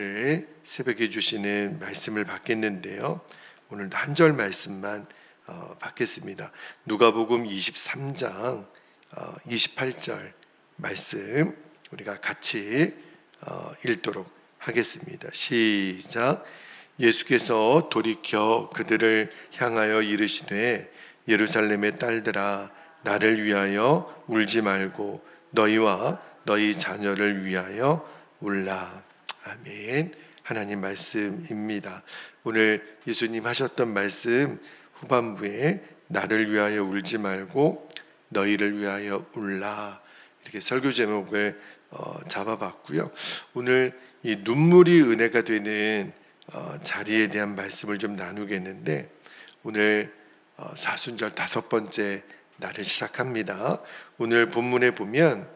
오늘 새벽에 주시는 말씀을 받겠는데요. 오늘도 한 절 말씀만 받겠습니다. 누가복음 23장 28절 말씀 우리가 같이 읽도록 하겠습니다. 시작. 예수께서 돌이켜 그들을 향하여 이르시되 예루살렘의 딸들아 나를 위하여 울지 말고 너희와 너희 자녀를 위하여 울라. 아멘. 하나님 말씀입니다. 오늘 예수님 하셨던 말씀 후반부에 나를 위하여 울지 말고 너희를 위하여 울라, 이렇게 설교 제목을 잡아봤고요. 오늘 이 눈물이 은혜가 되는 자리에 대한 말씀을 좀 나누겠는데, 오늘 사순절 5번째 날을 시작합니다. 오늘 본문에 보면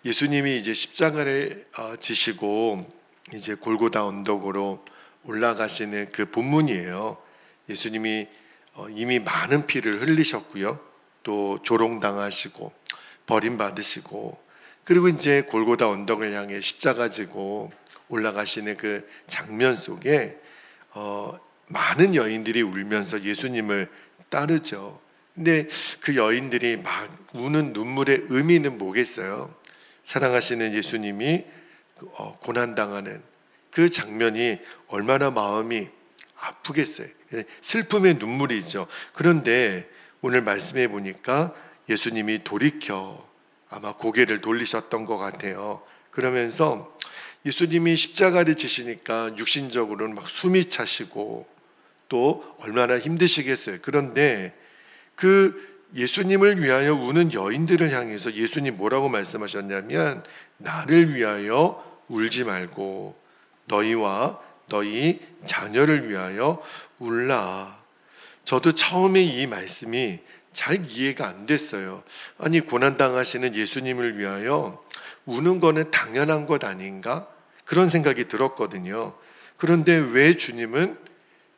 예수님이 이제 십자가를 지시고 이제 골고다 언덕으로 올라가시는 그 본문이에요. 예수님이 이미 많은 피를 흘리셨고요, 또 조롱당하시고 버림받으시고, 그리고 이제 골고다 언덕을 향해 십자가 지고 올라가시는 그 장면 속에 많은 여인들이 울면서 예수님을 따르죠. 근데 그 여인들이 막 우는 눈물의 의미는 뭐겠어요? 사랑하시는 예수님이 고난당하는 그 장면이 얼마나 마음이 아프겠어요. 슬픔의 눈물이죠. 그런데 오늘 말씀해 보니까 예수님이 돌이켜 아마 고개를 돌리셨던 것 같아요. 그러면서 예수님이 십자가를 지시니까 육신적으로는 막 숨이 차시고 또 얼마나 힘드시겠어요. 그런데 그 예수님을 위하여 우는 여인들을 향해서 예수님 뭐라고 말씀하셨냐면 나를 위하여 울지 말고 너희와 너희 자녀를 위하여 울라. 저도 처음에 이 말씀이 잘 이해가 안 됐어요. 아니, 고난당하시는 예수님을 위하여 우는 거는 당연한 것 아닌가? 그런 생각이 들었거든요. 그런데 왜 주님은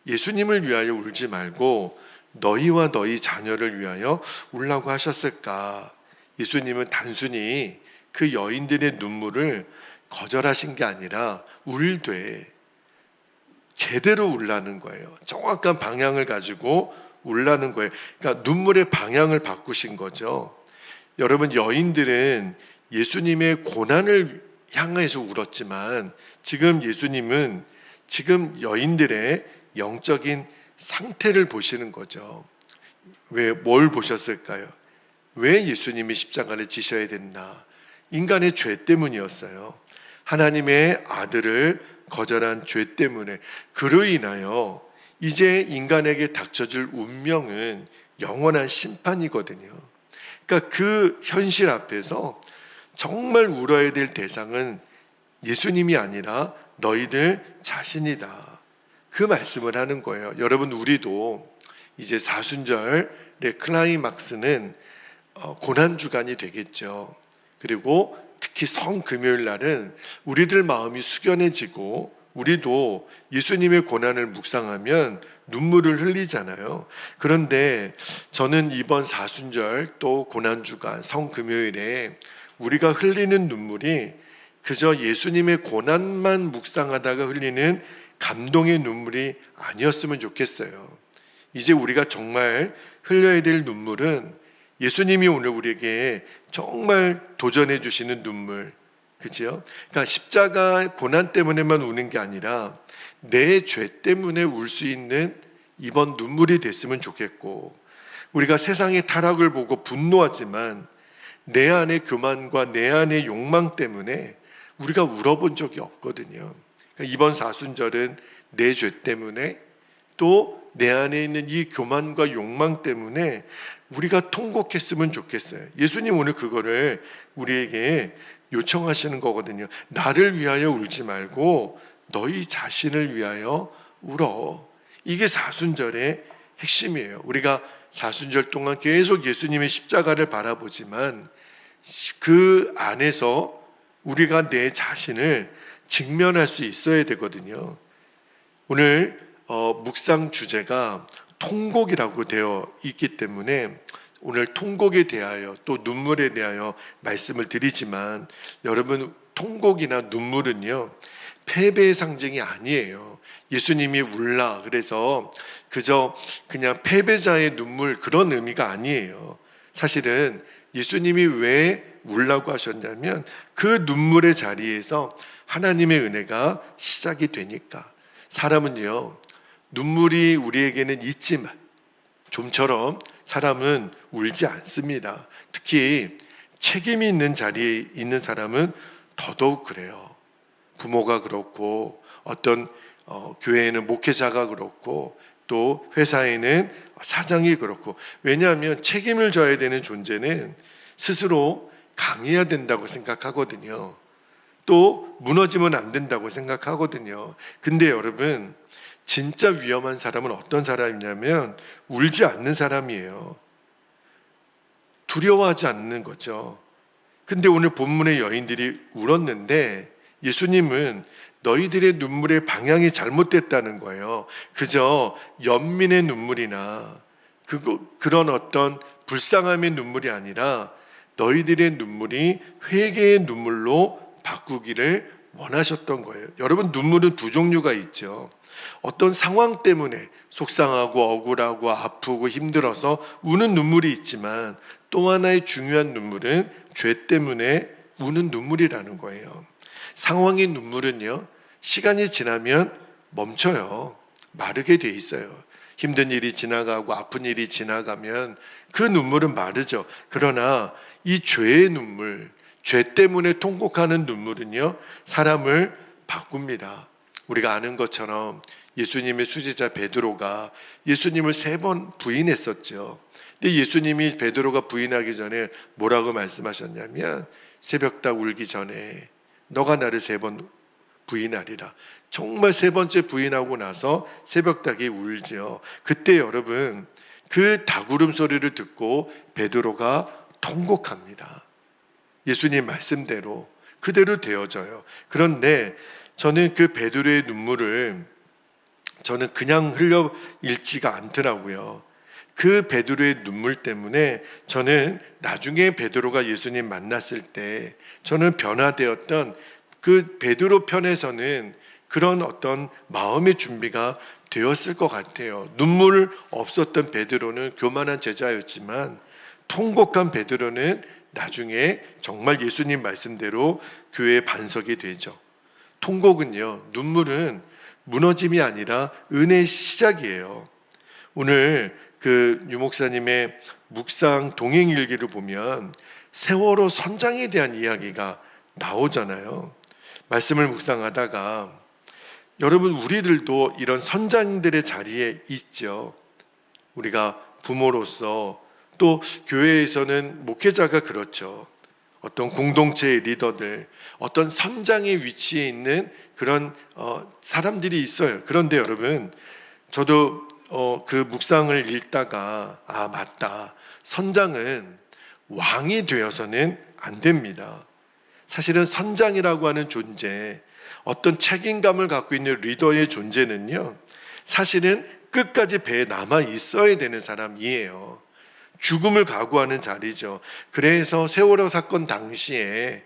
예수님을 위하여 울지 말고 너희와 너희 자녀를 위하여 울라고 하셨을까? 예수님은 단순히 그 여인들의 눈물을 거절하신 게 아니라 울되 제대로 울라는 거예요. 정확한 방향을 가지고 울라는 거예요. 그러니까 눈물의 방향을 바꾸신 거죠. 여러분, 여인들은 예수님의 고난을 향해서 울었지만 지금 예수님은 지금 여인들의 영적인 상태를 보시는 거죠. 왜, 뭘 보셨을까요? 왜 예수님이 십자가를 지셔야 됐나? 인간의 죄 때문이었어요. 하나님의 아들을 거절한 죄 때문에, 그로 인하여 이제 인간에게 닥쳐질 운명은 영원한 심판이거든요. 그러니까 그 현실 앞에서 정말 울어야 될 대상은 예수님이 아니라 너희들 자신이다, 그 말씀을 하는 거예요. 여러분, 우리도 이제 사순절의 클라이막스는 고난주간이 되겠죠. 그리고 특히 성금요일 날은 우리들 마음이 숙연해지고 우리도 예수님의 고난을 묵상하면 눈물을 흘리잖아요. 그런데 저는 이번 사순절 또 고난주간 성금요일에 우리가 흘리는 눈물이 그저 예수님의 고난만 묵상하다가 흘리는 감동의 눈물이 아니었으면 좋겠어요. 이제 우리가 정말 흘려야 될 눈물은 예수님이 오늘 우리에게 정말 도전해 주시는 눈물, 그죠? 그러니까 십자가 고난 때문에만 우는 게 아니라 내 죄 때문에 울 수 있는 이번 눈물이 됐으면 좋겠고, 우리가 세상의 타락을 보고 분노하지만 내 안의 교만과 내 안의 욕망 때문에 우리가 울어본 적이 없거든요. 그러니까 이번 사순절은 내 죄 때문에 또 내 안에 있는 이 교만과 욕망 때문에 우리가 통곡했으면 좋겠어요. 예수님 오늘 그거를 우리에게 요청하시는 거거든요. 나를 위하여 울지 말고 너희 자신을 위하여 울어. 이게 사순절의 핵심이에요. 우리가 사순절 동안 계속 예수님의 십자가를 바라보지만 그 안에서 우리가 내 자신을 직면할 수 있어야 되거든요. 오늘 묵상 주제가 통곡이라고 되어 있기 때문에 오늘 통곡에 대하여 또 눈물에 대하여 말씀을 드리지만, 여러분, 통곡이나 눈물은요 패배의 상징이 아니에요. 예수님이 울라 그래서 그냥 패배자의 눈물 그런 의미가 아니에요. 사실은 예수님이 왜 울라고 하셨냐면 그 눈물의 자리에서 하나님의 은혜가 시작이 되니까. 사람은요, 눈물이 우리에게는 있지만 좀처럼 사람은 울지 않습니다. 특히 책임이 있는 자리에 있는 사람은 더더욱 그래요. 부모가 그렇고 어떤 교회에는 목회자가 그렇고 또 회사에는 사장이 그렇고. 왜냐하면 책임을 져야 되는 존재는 스스로 강해야 된다고 생각하거든요. 또 무너지면 안 된다고 생각하거든요. 근데 여러분, 진짜 위험한 사람은 어떤 사람이냐면 울지 않는 사람이에요. 두려워하지 않는 거죠. 근데 오늘 본문의 여인들이 울었는데 예수님은 너희들의 눈물의 방향이 잘못됐다는 거예요. 그저 연민의 눈물이나 그런 어떤 불쌍함의 눈물이 아니라 너희들의 눈물이 회개의 눈물로 바꾸기를 원하셨던 거예요. 여러분, 눈물은 두 종류가 있죠. 어떤 상황 때문에 속상하고 억울하고 아프고 힘들어서 우는 눈물이 있지만 또 하나의 중요한 눈물은 죄 때문에 우는 눈물이라는 거예요. 상황의 눈물은요, 시간이 지나면 멈춰요. 마르게 돼 있어요. 힘든 일이 지나가고 아픈 일이 지나가면 그 눈물은 마르죠. 그러나 이 죄의 눈물, 죄 때문에 통곡하는 눈물은요, 사람을 바꿉니다. 우리가 아는 것처럼 예수님의 수제자 베드로가 예수님을 3번 부인했었죠. 근데 예수님이 베드로가 부인하기 전에 뭐라고 말씀하셨냐면 새벽닭 울기 전에 너가 나를 3번 부인하리라. 정말 3번째 부인하고 나서 새벽닭이 울죠. 그때 여러분, 그 닭 울음소리를 듣고 베드로가 통곡합니다. 예수님 말씀대로 그대로 되어져요. 그런데 저는 그 베드로의 눈물을 저는 그냥 흘려 읽지가 않더라고요. 그 베드로의 눈물 때문에 저는 나중에 베드로가 예수님 만났을 때 저는 변화되었던 그 베드로 편에서는 그런 어떤 마음의 준비가 되었을 것 같아요. 눈물 없었던 베드로는 교만한 제자였지만 통곡한 베드로는 나중에 정말 예수님 말씀대로 교회의 반석이 되죠. 통곡은요, 눈물은 무너짐이 아니라 은혜의 시작이에요. 오늘 그 유목사님의 묵상 동행일기를 보면 세월호 선장에 대한 이야기가 나오잖아요. 말씀을 묵상하다가 여러분, 우리들도 이런 선장들의 자리에 있죠. 우리가 부모로서 또 교회에서는 목회자가 그렇죠. 어떤 공동체의 리더들, 어떤 선장의 위치에 있는 그런 사람들이 있어요. 그런데 여러분, 저도 그 묵상을 읽다가 맞다. 선장은 왕이 되어서는 안 됩니다. 사실은 선장이라고 하는 존재, 어떤 책임감을 갖고 있는 리더의 존재는요, 사실은 끝까지 배에 남아 있어야 되는 사람이에요. 죽음을 각오하는 자리죠. 그래서 세월호 사건 당시에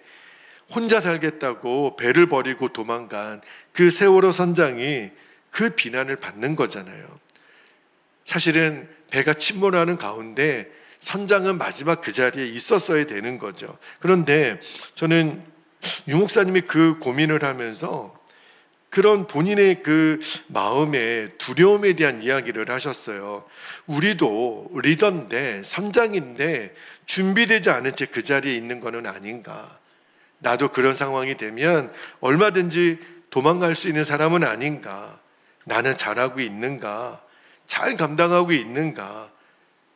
혼자 살겠다고 배를 버리고 도망간 그 세월호 선장이 그 비난을 받는 거잖아요. 사실은 배가 침몰하는 가운데 선장은 마지막 그 자리에 있었어야 되는 거죠. 그런데 저는 유 목사님이 그 고민을 하면서 그런 본인의 그 마음의 두려움에 대한 이야기를 하셨어요. 우리도 리더인데 선장인데 준비되지 않은 채 그 자리에 있는 것은 아닌가. 나도 그런 상황이 되면 얼마든지 도망갈 수 있는 사람은 아닌가. 나는 잘하고 있는가. 잘 감당하고 있는가.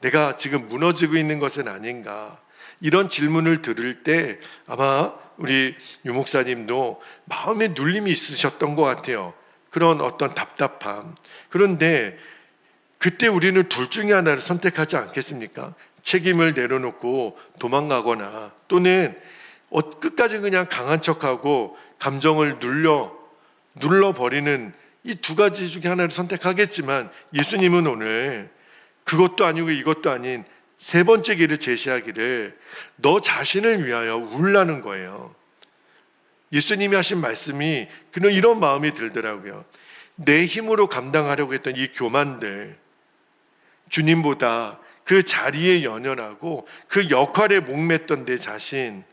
내가 지금 무너지고 있는 것은 아닌가. 이런 질문을 들을 때 아마 우리 유 목사님도 마음에 눌림이 있으셨던 것 같아요. 그런 어떤 답답함. 그런데 그때 우리는 둘 중에 하나를 선택하지 않겠습니까? 책임을 내려놓고 도망가거나 또는 끝까지 그냥 강한 척하고 감정을 눌러버리는 이 두 가지 중에 하나를 선택하겠지만 예수님은 오늘 그것도 아니고 이것도 아닌 3번째 길을 제시하기를 너 자신을 위하여 울라는 거예요. 예수님이 하신 말씀이 그는 이런 마음이 들더라고요. 내 힘으로 감당하려고 했던 이 교만들, 주님보다 그 자리에 연연하고 그 역할에 목맸던 내 자신,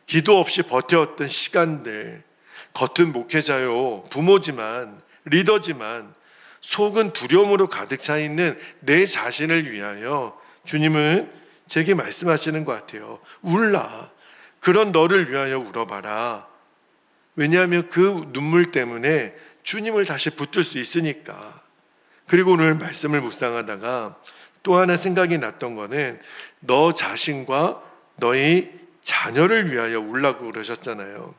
기도 없이 버텨왔던 시간들, 겉은 목회자요, 부모지만, 리더지만 속은 두려움으로 가득 차 있는 내 자신을 위하여 주님은 제게 말씀하시는 것 같아요. 울라. 그런 너를 위하여 울어봐라. 왜냐하면 그 눈물 때문에 주님을 다시 붙들 수 있으니까. 그리고 오늘 말씀을 묵상하다가 또 하나 생각이 났던 거는 너 자신과 너의 자녀를 위하여 울라고 그러셨잖아요.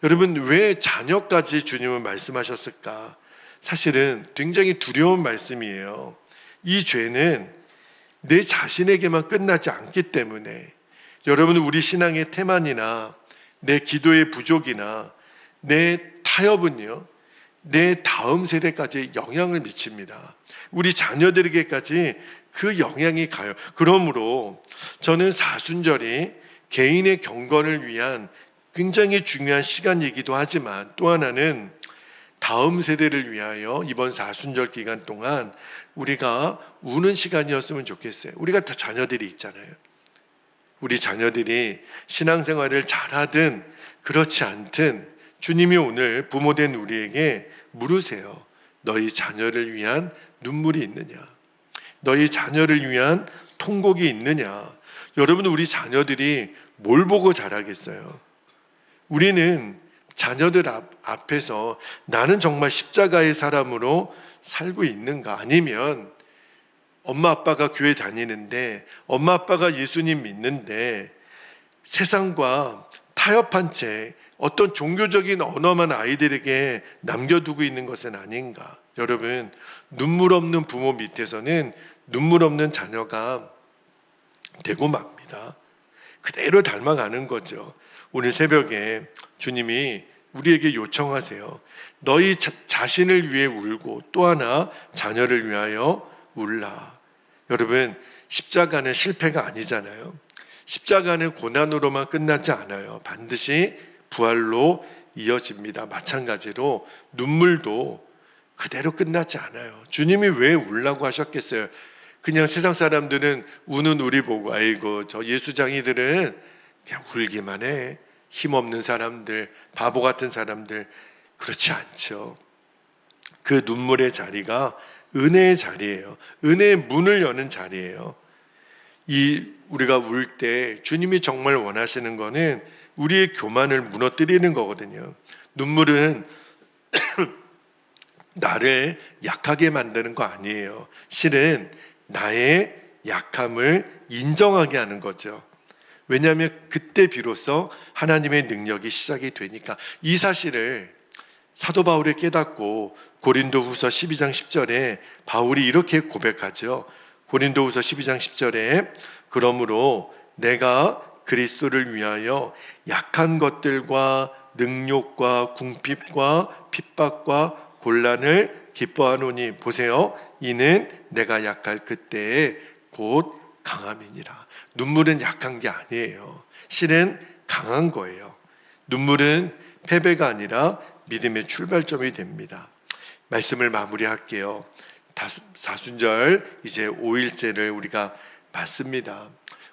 여러분, 왜 자녀까지 주님은 말씀하셨을까? 사실은 굉장히 두려운 말씀이에요. 이 죄는 내 자신에게만 끝나지 않기 때문에 여러분, 우리 신앙의 태만이나 내 기도의 부족이나 내 타협은요, 내 다음 세대까지 영향을 미칩니다. 우리 자녀들에게까지 그 영향이 가요. 그러므로 저는 사순절이 개인의 경건을 위한 굉장히 중요한 시간이기도 하지만 또 하나는 다음 세대를 위하여 이번 사순절 기간 동안 우리가 우는 시간이었으면 좋겠어요. 우리가 다 자녀들이 있잖아요. 우리 자녀들이 신앙생활을 잘하든 그렇지 않든 주님이 오늘 부모된 우리에게 물으세요. 너희 자녀를 위한 눈물이 있느냐? 너희 자녀를 위한 통곡이 있느냐? 여러분, 우리 자녀들이 뭘 보고 자라겠어요? 우리는 자녀들 앞에서 나는 정말 십자가의 사람으로 살고 있는가? 아니면 엄마 아빠가 교회 다니는데 엄마 아빠가 예수님 믿는데 세상과 타협한 채 어떤 종교적인 언어만 아이들에게 남겨두고 있는 것은 아닌가? 여러분, 눈물 없는 부모 밑에서는 눈물 없는 자녀가 되고 맙니다. 그대로 닮아가는 거죠. 오늘 새벽에 주님이 우리에게 요청하세요. 너희 자신을 위해 울고 또 하나 자녀를 위하여 울라. 여러분, 십자가는 실패가 아니잖아요. 십자가는 고난으로만 끝나지 않아요. 반드시 부활로 이어집니다. 마찬가지로 눈물도 그대로 끝나지 않아요. 주님이 왜 울라고 하셨겠어요? 그냥 세상 사람들은 우는 우리 보고 아이고 저 예수장이들은 그냥 울기만 해. 힘없는 사람들, 바보 같은 사람들. 그렇지 않죠. 그 눈물의 자리가 은혜의 자리예요. 은혜의 문을 여는 자리예요. 우리가 울 때 주님이 정말 원하시는 거는 우리의 교만을 무너뜨리는 거거든요. 눈물은 나를 약하게 만드는 거 아니에요. 실은 나의 약함을 인정하게 하는 거죠. 왜냐하면 그때 비로소 하나님의 능력이 시작이 되니까. 이 사실을 사도 바울이 깨닫고 고린도후서 12장 10절에 바울이 이렇게 고백하죠. 고린도후서 12장 10절에 그러므로 내가 그리스도를 위하여 약한 것들과 능욕과 궁핍과 핍박과 곤란을 기뻐하노니 보세요. 이는 내가 약할 그때에 곧 강함이니라. 눈물은 약한 게 아니에요. 실은 강한 거예요. 눈물은 패배가 아니라 믿음의 출발점이 됩니다. 말씀을 마무리할게요. 사순절 이제 5일째를 우리가 맞습니다.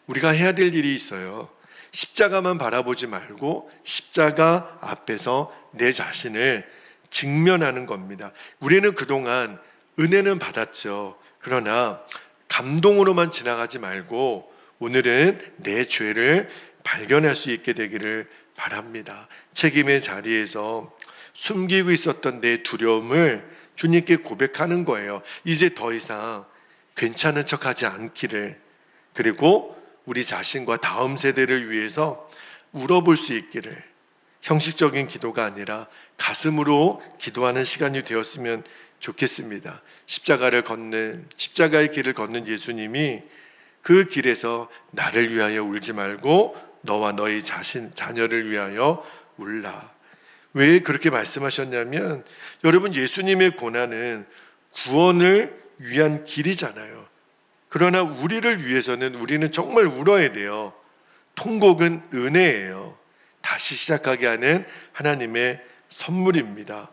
우리가 해야 될 일이 있어요. 십자가만 바라보지 말고 십자가 앞에서 내 자신을 직면하는 겁니다. 우리는 그동안 은혜는 받았죠. 그러나 감동으로만 지나가지 말고 오늘은 내 죄를 발견할 수 있게 되기를 바랍니다. 책임의 자리에서 숨기고 있었던 내 두려움을 주님께 고백하는 거예요. 이제 더 이상 괜찮은 척하지 않기를, 그리고 우리 자신과 다음 세대를 위해서 울어볼 수 있기를, 형식적인 기도가 아니라 가슴으로 기도하는 시간이 되었으면 좋겠습니다. 십자가의 길을 걷는 예수님이 그 길에서 나를 위하여 울지 말고 너와 너희 자녀를 위하여 울라. 왜 그렇게 말씀하셨냐면, 여러분, 예수님의 고난은 구원을 위한 길이잖아요. 그러나 우리를 위해서는 우리는 정말 울어야 돼요. 통곡은 은혜예요. 다시 시작하게 하는 하나님의 선물입니다.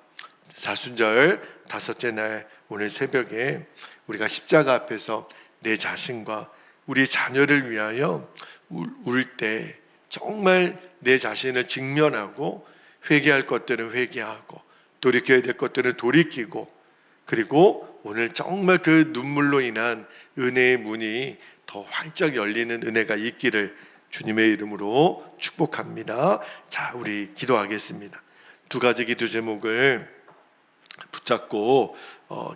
사순절 다섯째 날 오늘 새벽에 우리가 십자가 앞에서 내 자신과 우리 자녀를 위하여 울 때 정말 내 자신을 직면하고 회개할 것들은 회개하고 돌이켜야 될 것들은 돌이키고, 그리고 오늘 정말 그 눈물로 인한 은혜의 문이 더 활짝 열리는 은혜가 있기를 주님의 이름으로 축복합니다. 자, 우리 기도하겠습니다. 두 가지 기도 제목을 붙잡고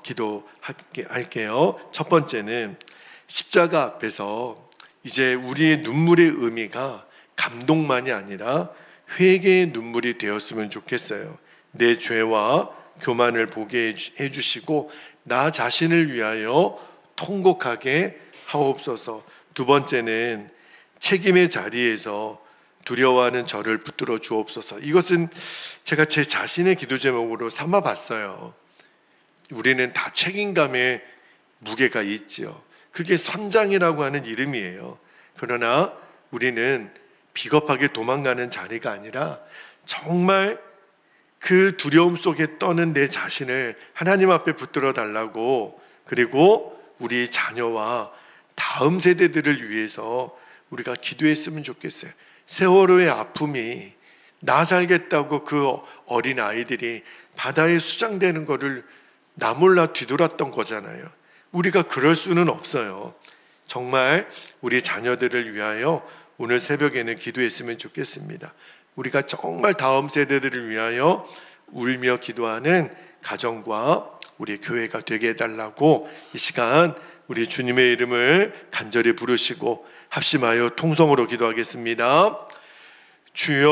기도할게요. 첫 번째는 십자가 앞에서 이제 우리의 눈물의 의미가 감동만이 아니라 회개의 눈물이 되었으면 좋겠어요. 내 죄와 교만을 보게 해주시고 나 자신을 위하여 통곡하게 하옵소서. 두 번째는 책임의 자리에서 두려워하는 저를 붙들어 주옵소서. 이것은 제가 제 자신의 기도 제목으로 삼아봤어요. 우리는 다 책임감의 무게가 있지요. 그게 선장이라고 하는 이름이에요. 그러나 우리는 비겁하게 도망가는 자리가 아니라 정말 그 두려움 속에 떠는 내 자신을 하나님 앞에 붙들어 달라고, 그리고 우리 자녀와 다음 세대들을 위해서 우리가 기도했으면 좋겠어요. 세월호의 아픔이 나 살겠다고 그 어린 아이들이 바다에 수장되는 거를 나 몰라 뒤돌았던 거잖아요. 우리가 그럴 수는 없어요. 정말 우리 자녀들을 위하여 오늘 새벽에는 기도했으면 좋겠습니다. 우리가 정말 다음 세대들을 위하여 울며 기도하는 가정과 우리 교회가 되게 해달라고 이 시간 우리 주님의 이름을 간절히 부르시고 합심하여 통성으로 기도하겠습니다. 주여